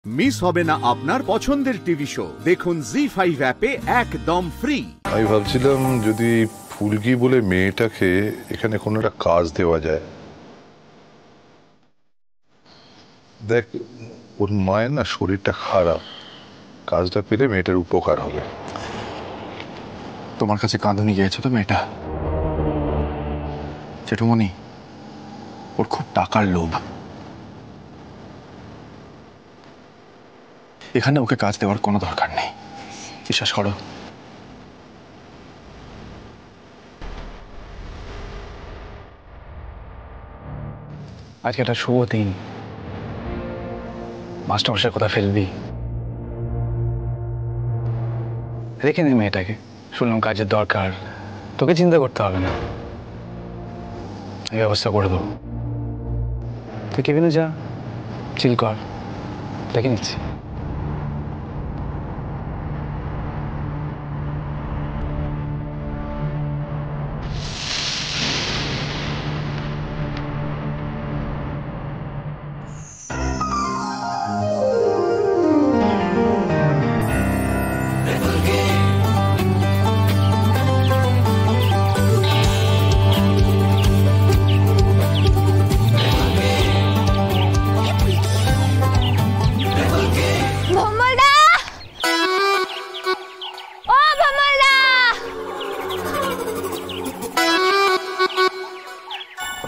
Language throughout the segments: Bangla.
মিস হবে না আপনার পছন্দের টিভি শো। দেখুন জি5 অ্যাপে একদম ফ্রি। আমি ভাবছিলাম যদি ফুলকি বলে মেয়েটাকে এখানে কোনো একটা কাজ দেওয়া যায়। দেখ, ওর মায়ের না শরীরটা খারাপ, কাজটা পেলে মেয়েটার উপকার হবে। তোমার কাছে কাঁদুনি গিয়েছে তো মেয়েটা? জেঠুমনি, ওর খুব টাকার লোভ। এখানে ওকে কাজ দেওয়ার কোনো দরকার নেই, বিশ্বাস করো। আজকে একটা শুভ দিন, মাস্টারমশাই কথা ফেলবি, রেখে নে মেয়েটাকে। শুনলাম কাজের দরকার, তোকে চিন্তা করতে হবে না, এই ব্যবস্থা করে দেবো। তুই কেবিনে যা, চিল কর, দেখে নিচ্ছি।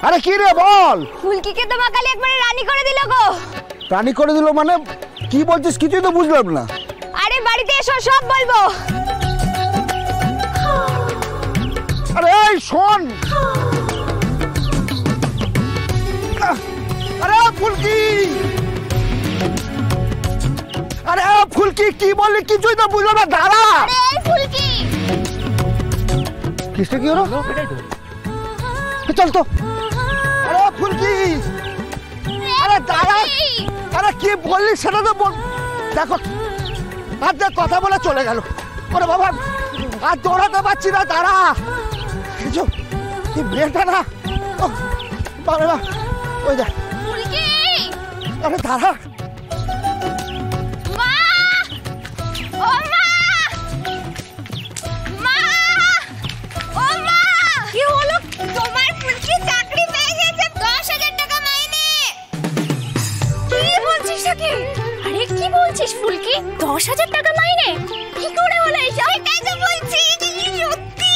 আরে কি রে বল? ফুলকিকে তো মা কালী একবারে রানী করে দিল গো। রানী করে দিল মানে কি বলছিস? কিছুই তো বুঝলাম না। আরে বাড়িতে এসো, সব বলবো। আরে এই শোন, আরে ফুলকি, আরে ফুলকি কি বললি? কিছুই তো বুঝলাম না, দাঁড়া। আরে এই ফুলকি, কিসটা কি হলো? চল তো। আরে ফুলকি, আরে দাঁড়া। আরে কি বললি সেটা তো বল। দেখো আর দেখ, কথা বলে চলে গেল। ওরে বাবা, আর দৌড়াতে পারছি না, দাঁড়া। কি মেয়েটা না, বাবা ওই দেখ। ফুলকি, আরে দাঁড়া। মা, ও মা, মা, ও মা, কি হলো? তোমার ফুলকি চাকরি পেয়ে গেছে, 10,000 টাকা মাইনে। কি বলছিস নাকি? আরে কি বলছিস ফুলকি? 10,000 টাকা মাইনে কি করে হলো এইসব? এটাই তো বলছি, সত্যি।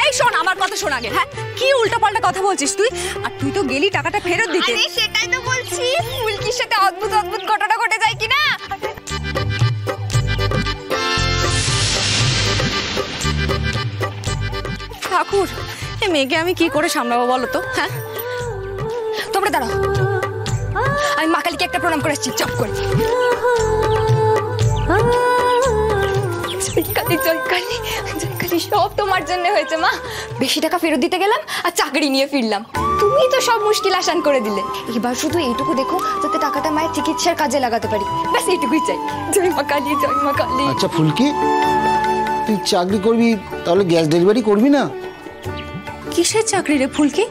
এই শোন, আমার কথা শোন আগে। হ্যাঁ, কি উল্টাপাল্টা কথা বলছিস তুই? আর তুই তো গেলি টাকাটা ফেরত দিতে। আরে সেটাই তো বলছি, ফুলকির সাথে অদ্ভুত অদ্ভুত ঘটনা ঘটে যায় কিনা। ঠাকুর, এই মেয়েকে আমি কি করে সামলাবো বলো তো? হ্যাঁ, তোমরা দাঁড়াও, আমি মা কালীকে একটা প্রণাম করে আসছি, চপ করে। সব তোমার জন্য হয়েছে মা। বেশি টাকা ফেরত দিতে গেলাম আর চাকরি নিয়ে ফিরলাম। তুমি তো সব মুশকিল আসান করে দিলে। এবার শুধু এইটুকু দেখো যাতে টাকাটা মায়ের চিকিৎসার কাজে লাগাতে পারি, ব্যাস এইটুকুই চাই। জয় মা কালী, জয় মা কালী। আচ্ছা ফুলকি, তুই চাকরি করবি তাহলে গ্যাস ডেলিভারি করবি না? কিসের চাকরি রে ফুলকি?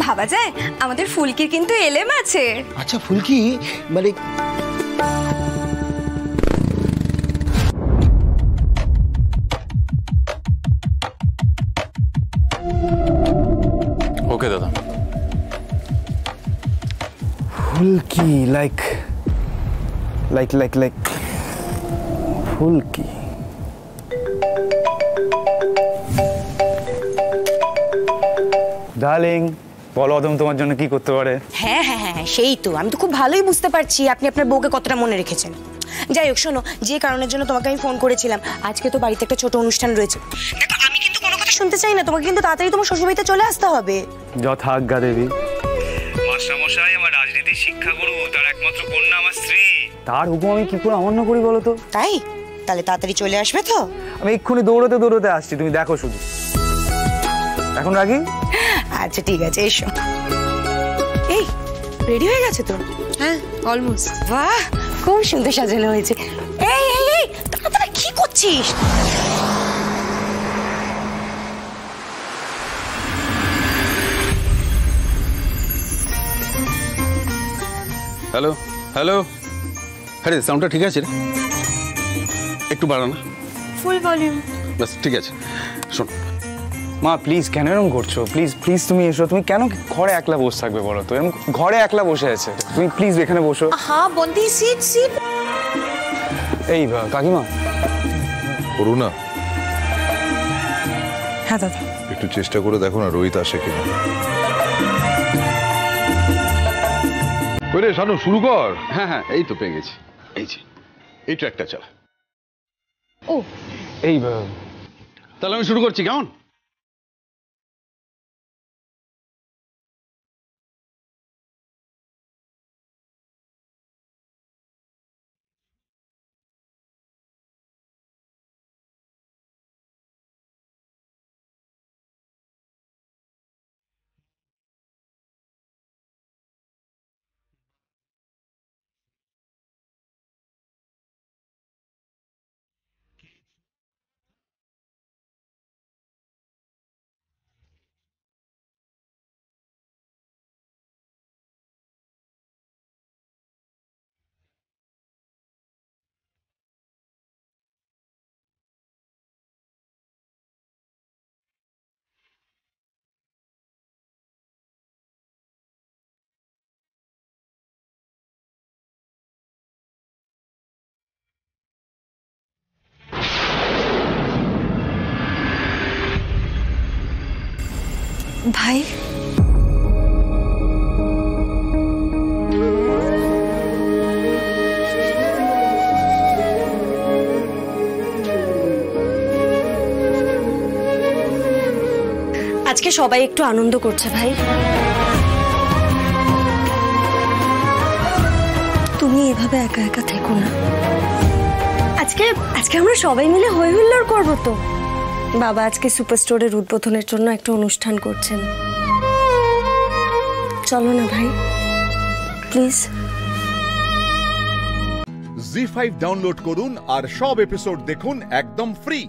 ভাবা যায়, আমাদের ফুলকির কিন্তু এলেম আছে। আচ্ছা ফুলকি, মানে ওকে দাদা। ফুলকি লাইক ফুলকি। ডার্লিং, বলো অদম তোমার জন্য কি করতে পারে? হ্যাঁ হ্যাঁ হ্যাঁ, সেই তো। আমি তো খুব ভালোই বুঝতে পারছি আপনি আপনার বউকে কতটা মনে রেখেছেন। যাই হোক, শোনো, যে কারণের জন্য তোমাকে আমি ফোন করেছিলাম, আজকে তো বাড়িতে একটা ছোট অনুষ্ঠান রয়েছে। দেখো, আমি কিন্তু কোনো কথা শুনতে চাই না, তোমাকে কিন্তু তাড়াতাড়ি তোমার শ্বশুরবাড়িতে চলে আসতে হবে। যথাজ্ঞা দেবী। মাস্টারমশাই আমার রাজনীতির শিক্ষাগুরু, তার একমাত্র কন্যা আমার স্ত্রী। তার হুকুম আমি কি করে অমান্য করি বলো তো? তাই? তাহলে তাড়াতাড়ি চলে আসবে তো? আমি এক্ষুনি দৌড়তে দৌড়তে আসছি, তুমি দেখো শুধু। এখন রাখি? আচ্ছা ঠিক আছে, এসো। এই রেডি হয়ে গেছে তো? হ্যাঁ, অলমোস্ট। বাহ, খুব সুন্দর সাজানো হয়েছে। এই এই এই, তাড়াতাড়ি কি করছিস? হ্যালো হ্যালো আরে সাউন্ডটা ঠিক আছে রে, একটু বাড়া না, ফুল ভলিউম। বাস ঠিক আছে। শোন মা প্লিজ কেন এরকম করছো? প্লিজ প্লিজ তুমি এসো। তুমি কেন ঘরে একলা বসে থাকবে বলো তো? এরকম ঘরে একলা বসে আছে, তুমি প্লিজ এখানে বসো। হ্যাঁ বন্দি, সিট সিট। এই কাকিমা। করুণা, হ্যাঁ দাদা। একটু চেষ্টা করে দেখো না রোহিত আসে কিনা। রে শানু, শুরু কর। হ্যাঁ হ্যাঁ, এই তো পেয়ে গেছি। এই যে এই ট্র্যাকটা চালা। ও এই তাহলে আমি শুরু করছি, কেমন? ভাই আজকে সবাই একটু আনন্দ করছে ভাই। তুমি এভাবে একা একা থেকো না। আজকে আমরা সবাই মিলে হই হুল্লোড় করবো তো। বাবা আজকে সুপারস্টোরের উদ্বোধনের জন্য একটা অনুষ্ঠান করছেন। চলো না ভাই প্লিজ। জি5 ডাউনলোড করুন আর সব এপিসোড দেখুন একদম ফ্রি।